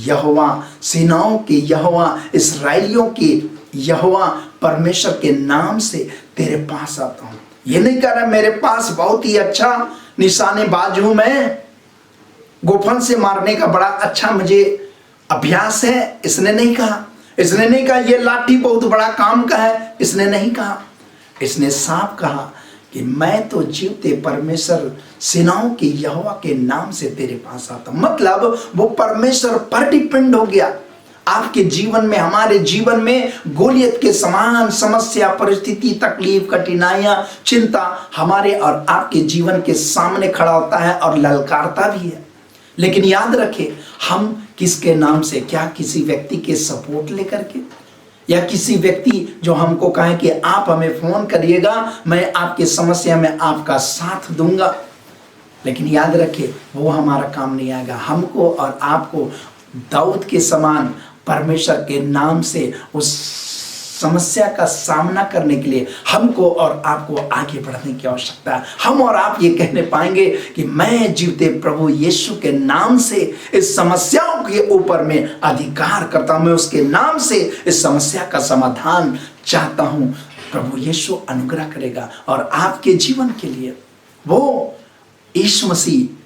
यहोवा, सेनाओं के यहोवा, इस्राएलियों के यहोवा परमेश्वर के नाम से तेरे पास आता हूं। ये नहीं कह रहा मेरे पास बहुत ही अच्छा निशानेबाज हूं, मैं गोफन से मारने का बड़ा अच्छा मुझे अभ्यास है, इसने नहीं कहा। इसने नहीं कहा ये लाठी बहुत बड़ा काम का है, इसने नहीं कहा। इसने साफ कहा कि मैं तो जीवते परमेश्वर सेनाओं के यहोवा के नाम से तेरे पास आता हूं। मतलब वो परमेश्वर पर डिपेंड हो गया। आपके जीवन में, हमारे जीवन में गोलियत के समान समस्या, परिस्थिति, तकलीफ, कठिनाइयां, चिंता हमारे और आपके जीवन के सामने खड़ा होता है और ललकारता भी है। लेकिन याद रखें, हम किसके नाम से? क्या किसी व्यक्ति के सपोर्ट लेकर के, या किसी व्यक्ति जो हमको कहे कि आप हमें फोन करिएगा, मैं आपकी समस्या में आपका साथ दूंगा। लेकिन याद रखें वो हमारा काम नहीं आएगा। हमको और आपको दाऊद के समान परमेश्वर के नाम से उस समस्या का सामना करने के लिए हमको और आपको आगे बढ़ने की आवश्यकता है। हम और आप ये कहने पाएंगे कि मैं जीवते प्रभु यीशु के नाम से इस समस्याओं के ऊपर मैं अधिकार करता हूं, मैं उसके नाम से इस समस्या का समाधान चाहता हूं। प्रभु यीशु अनुग्रह करेगा और आपके जीवन के लिए वो यीशु मसीह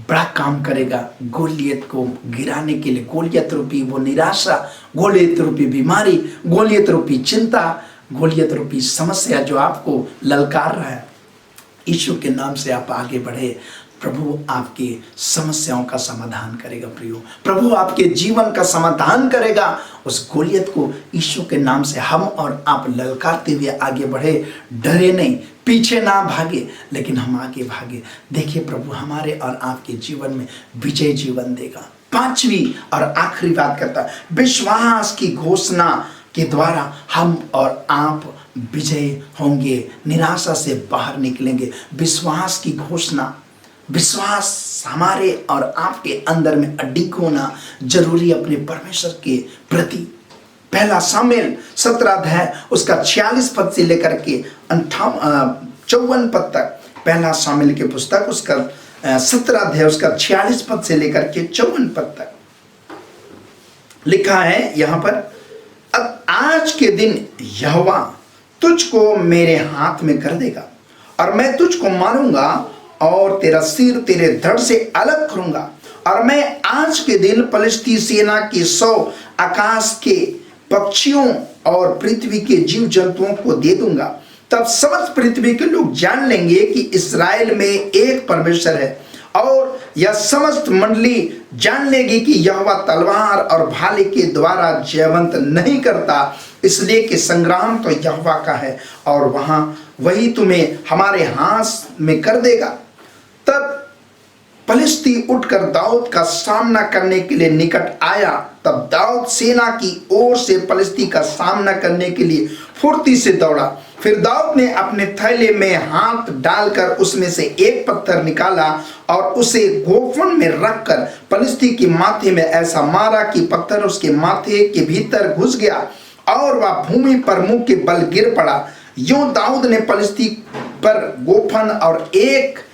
बड़ा काम करेगा। गोलियत को गिराने के लिए, गोलियत रूपी वो निराशा, गोलियत रूपी बीमारी, गोलियत रूपी चिंता, गोलियत रूपी समस्या जो आपको ललकार रहा है, यीशु के नाम से आप आगे बढ़े। प्रभु आपकी समस्याओं का समाधान करेगा। प्रियो, प्रभु आपके जीवन का समाधान करेगा। उस गोलियत को यीशु के नाम से हम और आप ललकारते हुए आगे बढ़े, डरे नहीं, पीछे ना भागे, लेकिन हम आगे भागे। देखिए, प्रभु हमारे और आपके जीवन में विजय जीवन देगा। पांचवी और आखिरी बात करता है, विश्वास की घोषणा के द्वारा हम और आप विजय होंगे, निराशा से बाहर निकलेंगे। विश्वास की घोषणा, विश्वास हमारे और आपके अंदर में अडिग होना जरूरी अपने परमेश्वर के प्रति। पहला शामिल 17 अध्याय उसका 46 पद से लेकर के 54 पद तक, पहला शामिल की पुस्तक उसका 17 अध्याय उसका 46 पद से लेकर के 54 पद तक लिखा है यहाँ पर, अब आज के दिन यहोवा तुझको मेरे हाथ में कर देगा और मैं तुझको मारूंगा और तेरा सिर तेरे धड़ से अलग करूंगा। और मैं आज के दिन पलिश्ती सेना की 100 आकाश के पक्षियों और पृथ्वी के जीव जंतुओं को दे दूंगा। तब समस्त पृथ्वी के लोग जान लेंगे कि इस्राएल में एक परमेश्वर है, और यह समस्त मंडली जान लेगी कि यहोवा तलवार और भाले के द्वारा जयवंत नहीं करता, इसलिए कि संग्राम तो यहोवा का है और वही तुम्हें हमारे हाथ में कर देगा। तब पलिश्ती उठकर दाऊद का सामना करने के लिए निकट आया। तब दाऊद सेना की ओर से पलिश्ती का सामना करने के लिए फुर्ती से दौड़ा। फिर दाऊद ने अपने थैले में हाथ डालकर उसमें से एक पत्थर निकाला और उसे गोफन में रखकर पलिश्ती के माथे में ऐसा मारा कि पत्थर उसके माथे के भीतर घुस गया और वह भूमि पर मुंह के बल गिर पड़ा। यूं दाऊद ने पलिश्ती पर गोफन और एक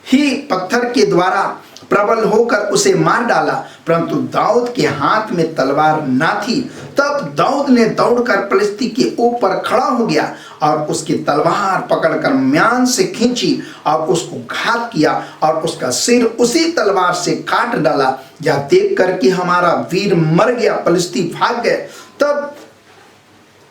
ही पत्थर के द्वारा प्रबल होकर उसे मार डाला, परंतु दाऊद के हाथ में तलवार ना थी। तब दाऊद ने दौड़कर पलिश्ती के ऊपर खड़ा हो गया और उसकी तलवार पकड़कर म्यान से खींची और उसको घात किया और उसका सिर उसी तलवार से काट डाला। यह देख कर कि हमारा वीर मर गया, पलिश्ती भाग गए। तब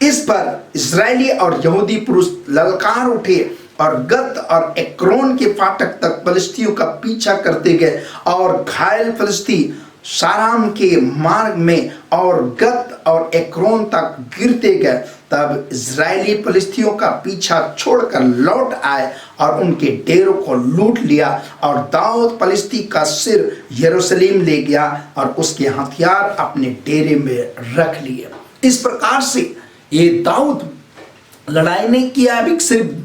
इस पर इस्राएली और यहूदी पुरुष ललकार उठे और गत और एक्रोन के फाटक तक पलिश्तियों का पीछा करते गए और घायल पलिश्ती शाराम के मार्ग में और गत और एक्रोन तक गिरते गए। तब इस्राएली पलिश्तियों का पीछा छोड़कर लौट आए और उनके डेरों को लूट लिया और दाऊद पलिश्ती का सिर यरूशलेम ले गया और उसके हथियार अपने डेरे में रख लिए। इस प्रकार से ये दाऊद लड़ाई नहीं किया, अभी सिर्फ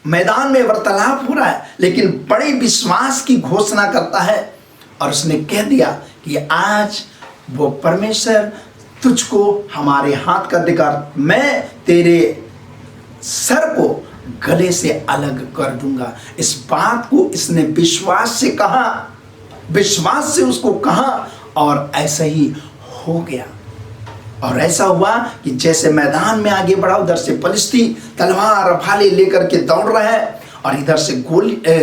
मैदान में वार्तालाप हो रहा है, लेकिन बड़े विश्वास की घोषणा करता है और उसने कह दिया कि आज वो परमेश्वर तुझको हमारे हाथ का देगा, मैं तेरे सर को गले से अलग कर दूंगा। इस बात को इसने विश्वास से कहा, विश्वास से उसको कहा और ऐसा ही हो गया। और ऐसा हुआ कि जैसे मैदान में आगे बढ़ा, उधर से पलिश्ती तलवार और भाले लेकर के दौड़ रहा है और इधर से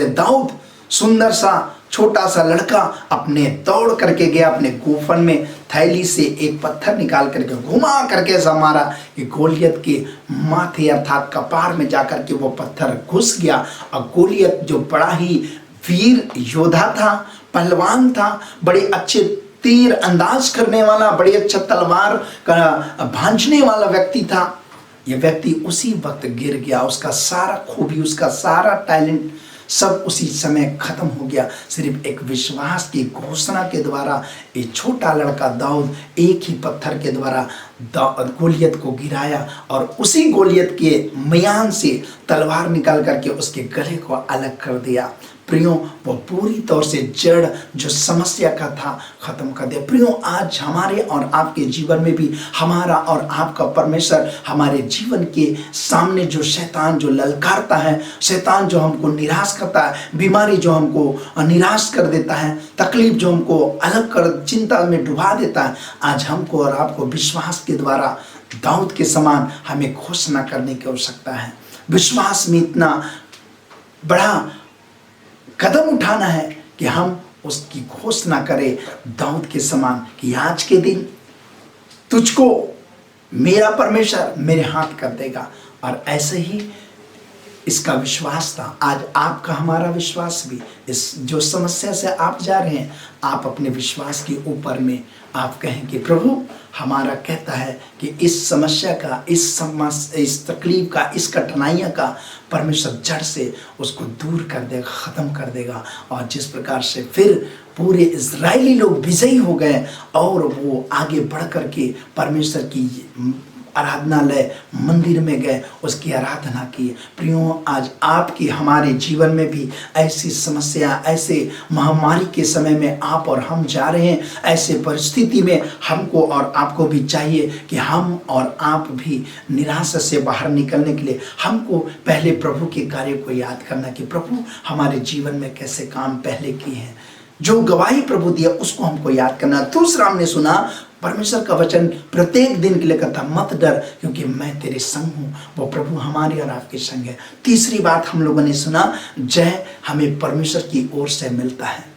दाऊद सुंदर सा छोटा सा लड़का अपने दौड़ करके गया, अपने गोफन में थैली से एक पत्थर निकाल करके घुमा करके ऐसा मारा कि गोलियत के माथे अर्थात कपार में जाकर के वो पत्थर घुस गया। और गोलियत जो बड़ा ही वीर योद्धा था, पहलवान था, बड़े अच्छे तीर अंदाज करने वाला, बड़ी अच्छा तलवार का भांजने वाला व्यक्ति था, यह व्यक्ति उसी वक्त गिर गया। उसका सारा खूबी, उसका सारा टैलेंट सब उसी समय खत्म हो गया। सिर्फ एक विश्वास की घोषणा के द्वारा ये छोटा लड़का दाऊद एक ही पत्थर के द्वारा गोलियत को गिराया और उसी गोलियत के म्यान से तलवार निकाल करके उसके गले को अलग कर दिया। प्रियो वो पूरी तौर से जड़ जो समस्या का था खत्म कर दिया। प्रियो आज हमारे और आपके जीवन में भी हमारा और आपका परमेश्वर हमारे जीवन के सामने जो शैतान जो ललकारता है, शैतान जो हमको निराश करता है, बीमारी जो हमको निराश कर देता है, तकलीफ जो हमको अलग कर चिंता में डुबा देता है, आज हमको और आपको विश्वास के द्वारा दाऊद के समान हमें घोषणा करने की आवश्यकता है। विश्वास में इतना बड़ा कदम उठाना है कि हम उसकी घोषणा करें दाऊद के समान कि आज के दिन तुझको मेरा परमेश्वर मेरे हाथ कर देगा। और ऐसे ही इसका विश्वास था। आज आपका हमारा विश्वास भी इस जो समस्या से आप जा रहे हैं, आप अपने विश्वास के ऊपर में आप कहें कि प्रभु हमारा कहता है कि इस समस्या का, इस तकलीफ का, इस कठिनाइयों का परमेश्वर जड़ से उसको दूर कर देगा, ख़त्म कर देगा। और जिस प्रकार से फिर पूरे इजरायली लोग विजयी हो गए और वो आगे बढ़ कर के परमेश्वर की आराधनालय मंदिर में गए, उसकी आराधना की। प्रियो आज आपकी हमारे जीवन में भी ऐसी समस्या, ऐसे महामारी के समय में आप और हम जा रहे हैं, ऐसे परिस्थिति में हमको और आपको भी चाहिए कि हम और आप भी निराशा से बाहर निकलने के लिए हमको पहले प्रभु के कार्य को याद करना कि प्रभु हमारे जीवन में कैसे काम पहले किए हैं, जो गवाही प्रभु दिया उसको हमको याद करना। दूसरा हमने सुना परमेश्वर का वचन प्रत्येक दिन के लिए कहता मत डर क्योंकि मैं तेरे संग हूँ। वो प्रभु हमारे और आपके संग है। तीसरी बात हम लोगों ने सुना जय हमें परमेश्वर की ओर से मिलता है।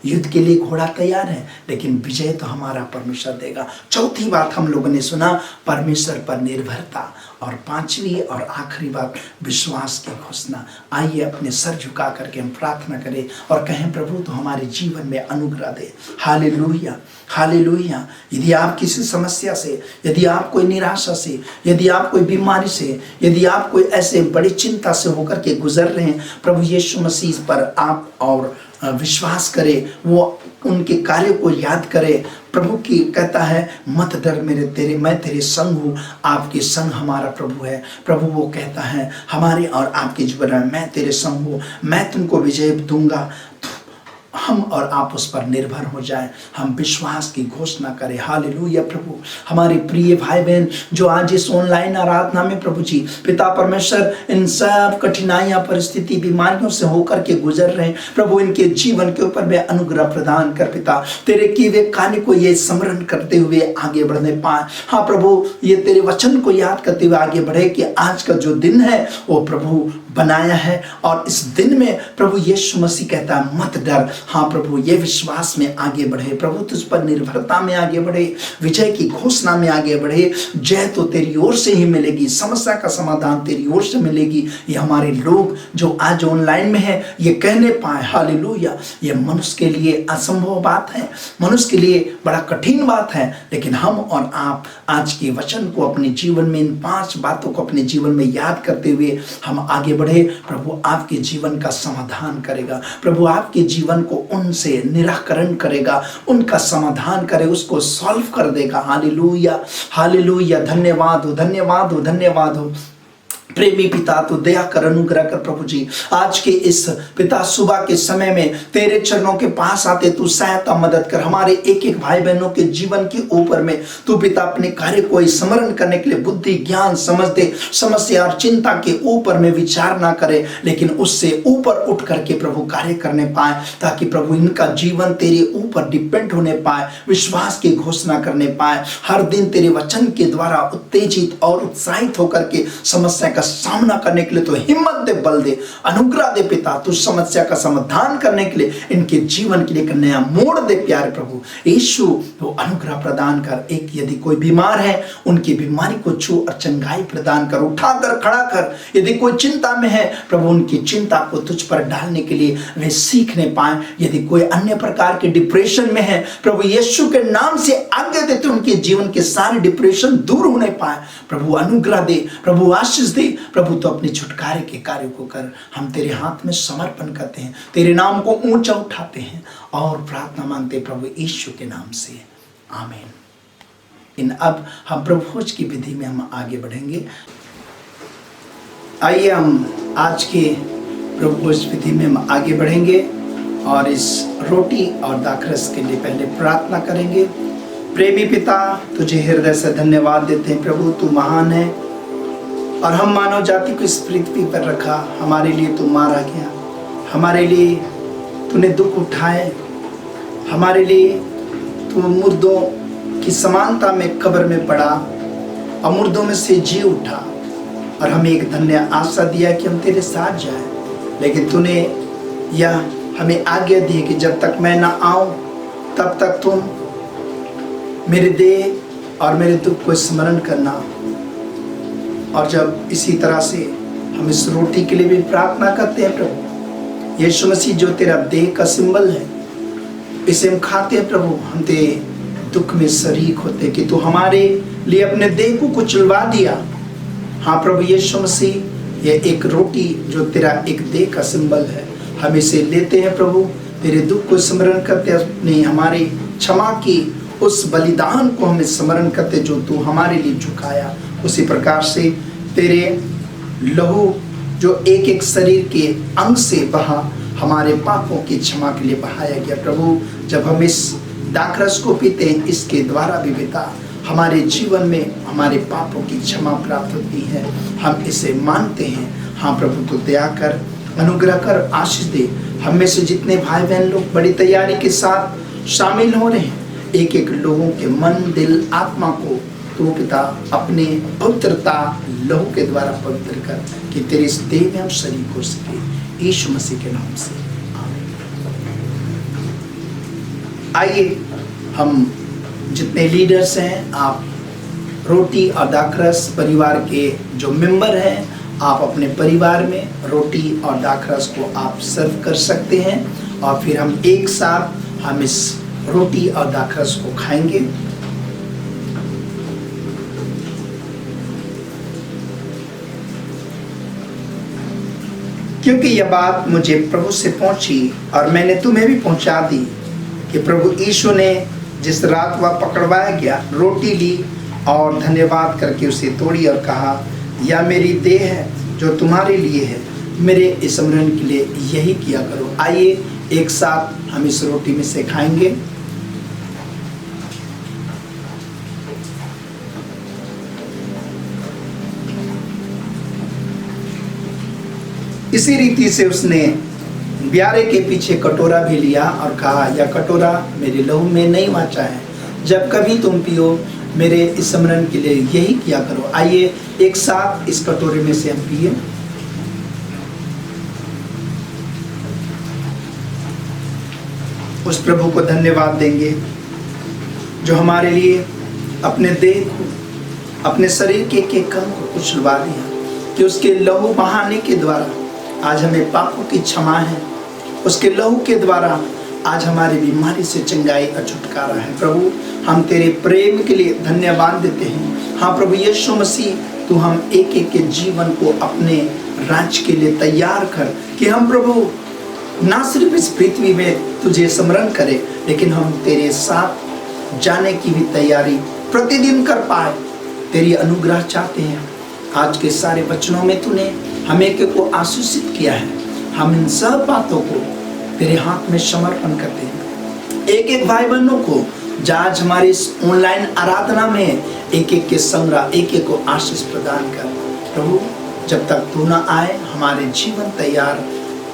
युद्ध के लिए घोड़ा तैयार है लेकिन विजय तो हमारा परमेश्वर देगा। चौथी बात हम लोगों ने सुना परमेश्वर पर निर्भरता। और पांचवी और आखिरी बात विश्वास की घोषणा। आइए अपने सर झुका करके हम प्रार्थना करें और कहें प्रभु तो हमारे जीवन में अनुग्रह दे। Hallelujah, hallelujah. यदि आप किसी समस्या से, यदि आप कोई निराशा से, यदि आप कोई बीमारी से, यदि आप कोई ऐसे बड़ी चिंता से होकर के गुजर रहे हैं, प्रभु यीशु मसीह पर आप और विश्वास करें, वो उनके कार्य को याद करें। प्रभु की कहता है मत डर मैं तेरे संग हूँ। आपके संग हमारा प्रभु है। प्रभु वो कहता है हमारे और आपके जीवन में मैं तेरे संग हूँ, मैं तुमको विजय दूंगा। हम और आप उस पर निर्भर हो जाएं, हम विश्वास की घोषणा करें। हालेलुया। प्रभु हमारे प्रिय भाई बहन जो आज इस ऑनलाइन आराधना में प्रभु जी पिता परमेश्वर इन सब कठिनाइयां, परिस्थिति, बीमारियों से होकर के गुजर रहे हैं, प्रभु इनके जीवन के ऊपर में अनुग्रह प्रदान कर पिता। तेरे किए हुए कार्य को ये स्मरण करते हुए आगे बढ़ने पाए। हाँ प्रभु, ये तेरे वचन को याद करते हुए आगे बढ़े कि आज का जो दिन है वो प्रभु बनाया है और इस दिन में प्रभु यीशु मसीह कहता है मत डर। हाँ प्रभु, ये विश्वास में आगे बढ़े, प्रभु तुझ पर निर्भरता में आगे बढ़े, विजय की घोषणा में आगे बढ़े। जय तो तेरी ओर से ही मिलेगी, समस्या का समाधान तेरी ओर से मिलेगी। ये हमारे लोग जो आज ऑनलाइन में है ये कहने पाए हालेलुया। ये मनुष्य के लिए असंभव बात है, मनुष्य के लिए बड़ा कठिन बात है, लेकिन हम और आप आज के वचन को अपने जीवन में, इन 5 बातों को अपने जीवन में याद करते हुए हम आगे बढ़े। प्रभु आपके जीवन का समाधान करेगा, प्रभु आपके जीवन को उनसे निराकरण करेगा, उनका समाधान करे, उसको सॉल्व कर देगा। Hallelujah, hallelujah. धन्यवाद हो, धन्यवाद हो, धन्यवाद हो। प्रेमी पिता तो दया कर, अनुग्रह कर प्रभु जी। आज के इस पिता सुबह के समय में तेरे चरणों के पास आते, तू सहायता मदद कर। हमारे एक एक भाई बहनों के जीवन के ऊपर में तू पिता अपने कार्य को स्मरण करने के लिए बुद्धि, ज्ञान, समझ दे। समस्या और चिंता के ऊपर में विचार ना करे लेकिन उससे ऊपर उठ करके प्रभु कार्य करने पाए, ताकि प्रभु इनका जीवन तेरे ऊपर डिपेंड होने पाए, विश्वास की घोषणा करने पाए, हर दिन तेरे वचन के द्वारा उत्तेजित और उत्साहित होकर के समस्या का सामना करने के लिए तो हिम्मत दे, बल दे, अनुग्रह दे पिता। तू समस्या का समाधान करने के लिए इनके जीवन के लिए एक नया मोड़ दे प्यारे प्रभु यीशु। तो अनुग्रह प्रदान कर। एक यदि कोई बीमार है उनकी बीमारी को छू और चंगाई प्रदान कर, उठाकर खड़ा कर। यदि कोई चिंता में है प्रभु उनकी चिंता को तुझ पर डालने के लिए वे सीखने पाए। यदि कोई अन्य प्रकार के डिप्रेशन में है प्रभु यीशु के नाम से आज्ञा देते उनके जीवन के सारे डिप्रेशन दूर होने पाए। प्रभु अनुग्रह दे, प्रभु आशीष दे। प्रभु तो अपने छुटकारे के कार्य को कर। हम तेरे हाथ में समर्पण करते हैं, तेरे नाम को ऊंचा उठाते हैं और प्रार्थना मांगते प्रभु यीशु के नाम से, आमीन। अब हम प्रभु भोज की विधि में हम आगे बढ़ेंगे। आइए हम आज के प्रभु उस विधि में हम आगे बढ़ेंगे और इस रोटी और दाखरस के लिए पहले प्रार्थना करेंगे। प्रेमी पिता, तुझे हृदय से धन्यवाद देते हैं प्रभु, तू महान है और हम मानव जाति को इस पृथ्वी पर रखा। हमारे लिए तू मारा गया, हमारे लिए तूने दुख उठाए, हमारे लिए तू मुर्दों की समानता में कब्र में पड़ा और मुर्दों में से जी उठा और हमें एक धन्य आशा दिया कि हम तेरे साथ जाएं। लेकिन तूने यह हमें आज्ञा दी कि जब तक मैं ना आऊं तब तक तुम मेरे देह और मेरे दुख को स्मरण करना। और जब इसी तरह से हम इस रोटी के लिए भी प्रार्थना करते हैं प्रभु, यीशु मसीह जो तेरा देह का सिंबल है, इसे हम खाते हैं प्रभु, हम तेरे दुख में शरीक होते कि तू हमारे लिए अपने देह को कुचलवा दिया। हाँ प्रभु यीशु मसीह, यह एक रोटी जो तेरा एक देह का सिंबल है, हम इसे लेते हैं प्रभु, तेरे दुख को स्मरण करते, अपने हमारे क्षमा की उस बलिदान को हमें स्मरण करते जो तू हमारे लिए झुकाया। उसी प्रकार से तेरे लहू जो एक एक शरीर के अंग से बहा, हमारे पापों की क्षमा के लिए बहाया गया प्रभु। जब हम इस दाखरस को पीते हैं, इसके द्वारा भी पिता हमारे जीवन में हमारे पापों की क्षमा प्राप्त होती है, हम इसे मानते हैं। हाँ प्रभु, तो दया कर, अनुग्रह कर, आशीष दे। हम में से जितने भाई बहन लोग बड़ी तैयारी के साथ शामिल हो रहे हैं, एक एक लोगों के मन, दिल, आत्मा को तो पिता अपने पवित्रता लहू के द्वारा पवित्र कर कि तेरे इस देह में हम शरीक हो सके, यीशु मसीह के नाम से आमीन। आइए हम जितने लीडर्स हैं, आप रोटी और दाखरस परिवार के जो मेंबर हैं, आप अपने परिवार में रोटी और दाखरस को आप सर्व कर सकते हैं और फिर हम एक साथ हम इस रोटी और दाखरस को खाएंगे। क्योंकि यह बात मुझे प्रभु से पहुंची और मैंने तुम्हें भी पहुंचा दी कि प्रभु यीशु ने जिस रात वह पकड़वाया गया, रोटी ली और धन्यवाद करके उसे तोड़ी और कहा, यह मेरी देह है जो तुम्हारे लिए है, मेरे स्मरण के लिए यही किया करो। आइए एक साथ हम इस रोटी में से खाएंगे। इसी रीति से उसने ब्यारे के पीछे कटोरा भी लिया और कहा, यह कटोरा मेरे लहू में नहीं वाचा है, जब कभी तुम पियो मेरे स्मरण के लिए यही किया करो। आइए एक साथ इस कटोरे में से हम पिए। उस प्रभु को धन्यवाद देंगे जो हमारे लिए अपने देह को, अपने शरीर के एक अंग को कुचलवा दिया, कि उसके लहू बहाने के द्वारा आज हमें पापों की क्षमा है, उसके लहू के द्वारा आज हमारी बीमारी से चंगाई और छुटकारा है। प्रभु हम तेरे प्रेम के लिए धन्यवाद देते हैं। हाँ प्रभु यीशु मसीह, तू हम एक एक के जीवन को अपने राज्य के लिए तैयार कर कि हम प्रभु ना सिर्फ इस पृथ्वी में तुझे स्मरण करें, लेकिन हम तेरे साथ जाने की भी तैयारी प्रतिदिन कर पाए। तेरी अनुग्रह चाहते हैं। आज के सारे वचनों में तूने हमें को आशीषित किया है। हम इन सब बातों को तेरे हाथ में समर्पण करते हैं। एक एक भाई बहनों को आज हमारी इस ऑनलाइन आराधना में एक एक के संग्रह, एक एक को आशीष प्रदान कर। प्रभु जब तक तू ना आए, हमारे जीवन तैयार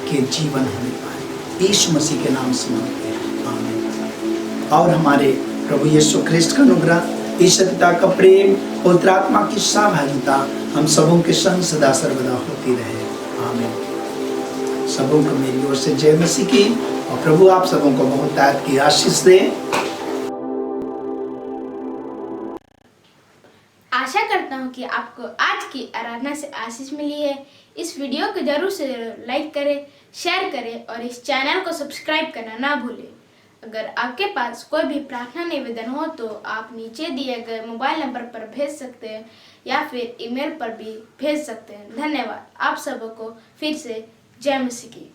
के जीवन होने पाए, यीशु मसीह के नाम से मांगते हैं, आमीन। और हमारे प्रभु यीशु ख्रिस्ट का अनुग्रह, ईश्वर पिता का प्रेम, पवित्र आत्मा की सहभागिता हम सबों के संग सदा सर्वदा होती रहे, आमीन। सबों को मेरी ओर से जय मसीह की, और प्रभु आप सबों को बहुत की आशीष दे। आशा करता हूँ कि आपको आज की आराधना से आशीष मिली है। इस वीडियो को जरूर से लाइक करें, शेयर करें और इस चैनल को सब्सक्राइब करना ना भूलें। अगर आपके पास कोई भी प्रार्थना निवेदन हो तो आप नीचे दिए गए मोबाइल नंबर पर भेज सकते हैं या फिर ईमेल पर भी भेज सकते हैं। धन्यवाद। आप सबको फिर से जय मसीह की।